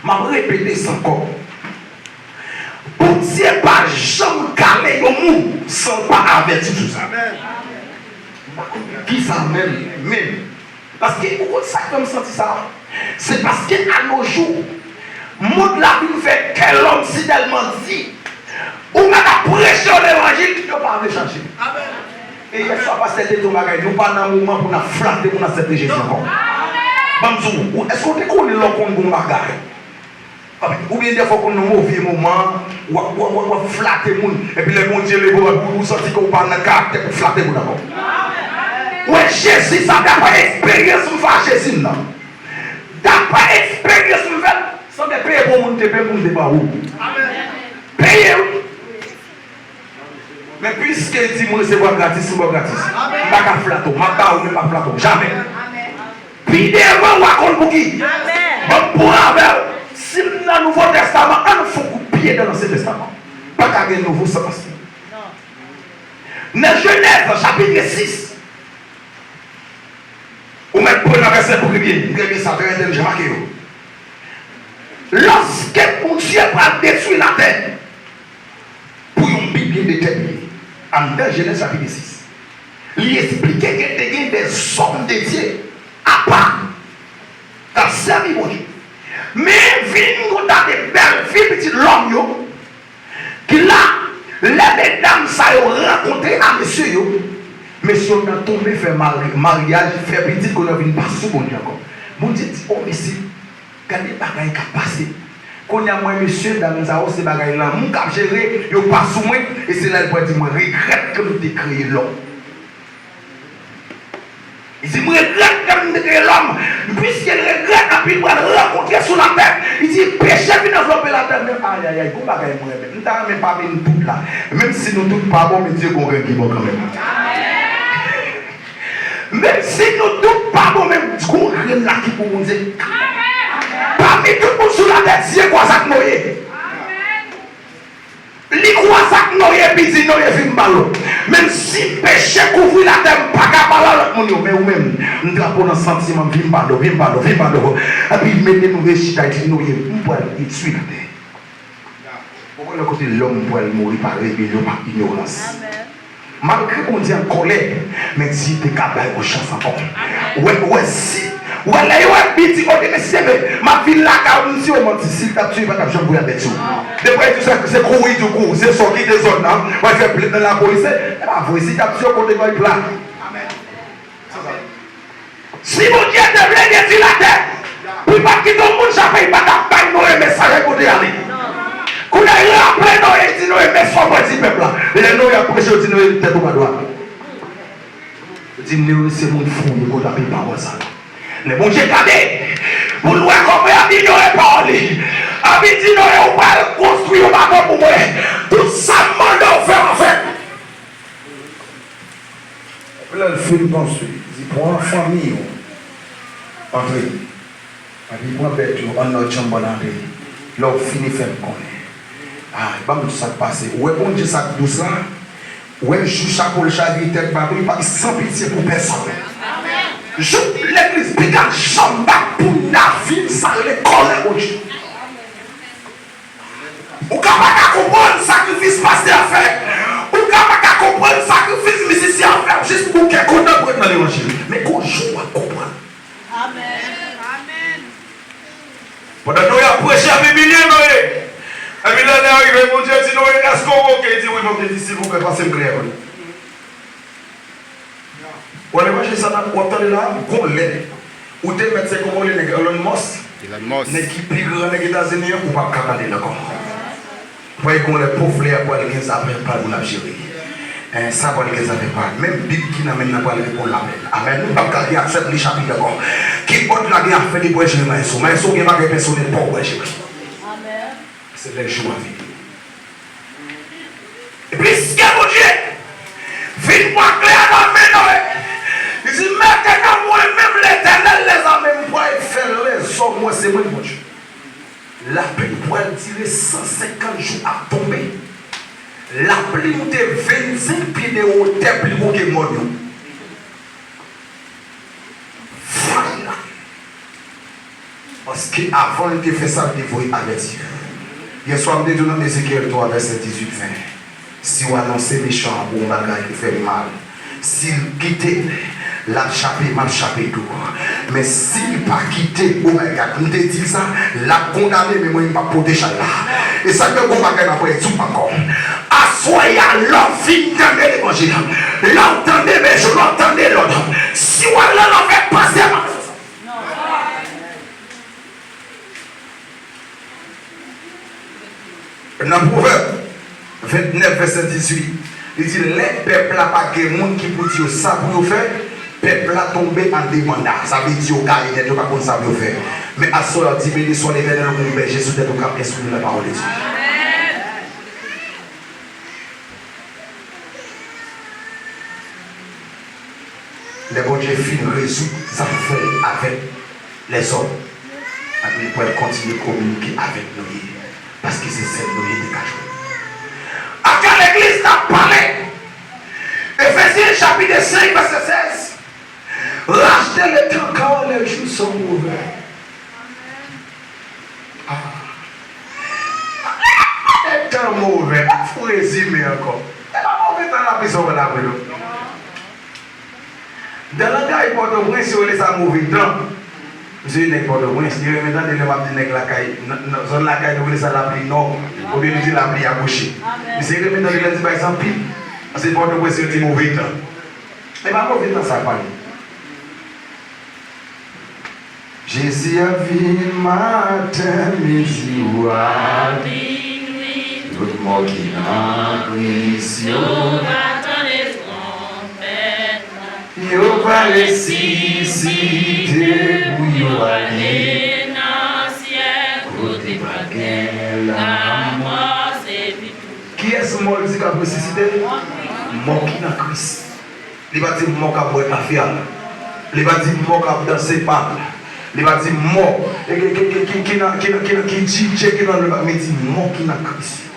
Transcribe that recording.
Je répéter ça encore. Pour Dieu, pas jamais calé au monde sans pas avertir tout ça. Qui ça même? Parce que pourquoi ça comme senti ça? C'est parce qu'à nos jours, le monde la vie fait quel homme si tellement dit, ou même à prêcher l'évangile, qui ne peut pas changer. Et il y a ça parce que c'était tout bagage. Nous pas dans un moment pour nous flatter pour nous accepter Jésus encore. Est-ce qu'on te connaît l'homme qu'on nous bagage? Ou bien des fois qu'on a un mauvais moment, ou flatter les gens, et puis les gens disent, vous sentez qu'on parle de caractère pour flatter vous d'abord. Oui, Jésus, ça n'a pas d'expérience pour faire Jésus. D'après expérience, ça ne paye pour mon payer pour mon débat. Payer. Mais puisque il dit que c'est pas gratis, c'est pas gratis. Je ne vais pas flatter, je ne vais pas flatter, jamais. Puis devant, on va compter pour qui? Bon, pour avoir, si dans le Nouveau Testament, on faut couper dans l'Ancien Testament. Pas qu'à un nouveau sens. Dans Genèse, chapitre 6. Ou même pour un verset pour bien ça peut être marqué. Lorsque mon Dieu va détruire la terre, pour une Bible déterminée, en Genèse chapitre 6, il expliquait qu'il y a des hommes de Dieu à part, dans servir mon Dieu. Mais il y a des belles filles, petites l'homme, qui là, les mesdames, ça ont rencontré à monsieur. Mais si on a tombé faire mariage, faire petit qu'on a vu pas sous bon Dieu encore. Mon Dieu dit, oh monsieur, quand les bagailles qui passé, qu'on y a moi monsieur dans les arros ces bagailles là, mon cap géré, yo pas sous moi et c'est là il peut dire moi regrette que nous t'ai créé l'homme. Il dit moi regrette que nous t'ai créé l'homme, puisqu'il regrette et puis il va rencontrer sur la terre. Il dit péché vient développer la terre. Aïe aïe aïe, qu'on bagaille moi même. Nous t'avons même pas mis tout là. Même si nous tous pas bon, mais Dieu qu'on règle bon quand même. Même si nous tous pas bon, même qu'on règle là qui pour nous dire. Parmi tout le monde sur la terre, Dieu croit ça que nous y. Il croit ça que nous y, puis il dit nous y film ballon. Même si péché couvre la terre, pas capable à l'autre monde, mais ou même, nous avons dans sentiment, vim ballon. Et puis il met nous réchita, il dit nous y, nous pouvons y suivre la terre. Pourquoi le côté de l'homme peut mourir par rébellion, par ignorance? Malgré qu'on dit en colère, mais Dieu est capable de chance encore. Ouais, si. Ouais, là, il y a petit côté, mais c'est ma ville là, car on dit, on dit, si tu as tué, pas de jambe avec tout. Depuis tout ça, c'est courir du coup, c'est sortir des zones, on va faire plainte dans la police. Eh bien, vous, si tu as tué, on va faire plainte. Si mon Dieu te plaît, détruire la terre, puis pas quitter le monde, ça fait pas d'appareil, nous, et message pour dire aller. Quand on a rappelé, nous, et dit, nous, et message pour dire peuple là. Et nous, il y a prêché, dit, nous, et tête au droit. Dit, nous, c'est mon fou, nous, on a payé par ça. Les bon Dieu gardé pour nous accompagner à ignorer parler. À dire on va construire un bateau pour moi. Tout ça m'a fait en fait. Là le film construit. Il prend une famille entrer. Il prend bête en notre chambre d'entrée. Là on finit faire connaître. Ah, il va me tout ça passer. Ouais bon Dieu ça douce là. Ouais je chapeau le chavir tête bateau il sans pitié pour personne. Je l'église pédale chambre pour la vie, ça les colle au Dieu. Ou ne pouvez pas comprendre le sacrifice pasteur à faire. Ou ne pouvez pas comprendre le sacrifice musicien à faire juste pour qu'il content pour être dans l'évangile. Mais qu'on joue à comprendre. Amen. Pendant que nous avons prêché à Bible, et puis là, il est arrivé, mon Dieu, dit nous, est-ce qu'on va dire, oui, mon Dieu, s'il vous plaît, passez clair. On est marché ça dans le là, on l'aide. Ou te mettre c'est comment les Elon Musk. N'est qui plus grand les États-Unis ou pas capable d'accord. Voyez qu'on les pauvres les pour les gens avec pas pour la gérer. Ça pour les gens avec pas. Même Bible qui n'amène pas les pour la peine. Amen. Nous pas garder accepte les chapitres d'accord. Qui porte la guerre fait des bois gérer mais so qui pas personne pour bois gérer. Amen. C'est les jours à vivre. Et puis ce que mon Dieu vite moi clair dans mes noms. Il dit, maintenant, moi-même, l'éternel les a même pour faire les hommes, moi, c'est moi, mon Dieu. La pluie pour tirer 150 jours à tomber. La pluie nous de 25 pieds de hauteur, plus haut que moi. Voilà. Parce qu'avant de faire ça, il faut avertir. Hier soir, je dans Ézéchiel 3, verset 18-20. Si vous annoncez méchant ou un bagage qui fait mal, s'il quitte, l'a chapé, m'a chapé tout. Mais s'il pas quitté, oh my God, nous te dit ça, l'a condamné, mais moi, il m'a protéger là. Et ça que vous m'avez après tout encore. Assoyez à l'envie d'entendre l'évangile. L'entendez, mais je l'entendais l'autre. Si vous l'en fait passer à ma dans le Proverbe 29, verset 18, il dit les peuples n'ont pas de monde qui peut dire ça pour faire, peuple a tombé en demanda. Ça veut dire qu'il y a des gens qui ne savent pas faire. Mais à ce moment-là, béni soit l'éternel mon berger sous tête au cap, est-ce que la parole de Dieu. Les bons dieux finissent résoudre ça fait avec les hommes. Et ils peuvent continuer à communiquer avec nous. Parce que c'est celle de l'Église. À quand l'Église n'a parlé, Éphésiens chapitre 5, verset 16. Rachetez le temps quand les jours sont mauvais. Les temps mauvais, il faut résumer encore. Il n'y a pas mauvais temps la prison de la prison. Dans le langage Port-au-Prince, si on laisse un mauvais temps, je ne sais pas de moins, si je me dis que la caille, zone la caille, nous laissons la pluie nord, ou bien nous disons la pluie à gauche. Mais si je me dis que les gens sont pile, c'est pas de moins, c'est un mauvais temps. Mais pas mauvais temps, ça parle. Jésus a vu matin, midi ou à minuit, tout le monde qui a pris, yo va ressusciter pour yo aller dans ciel côté baguette la mort c'est qui est-ce mort qui a ressuscité mort qui dans Christ il va dire mort qui boire café il va dire mort qui danser pas il va dire mort qui dit qui dans le mais dit mort qui dans Christ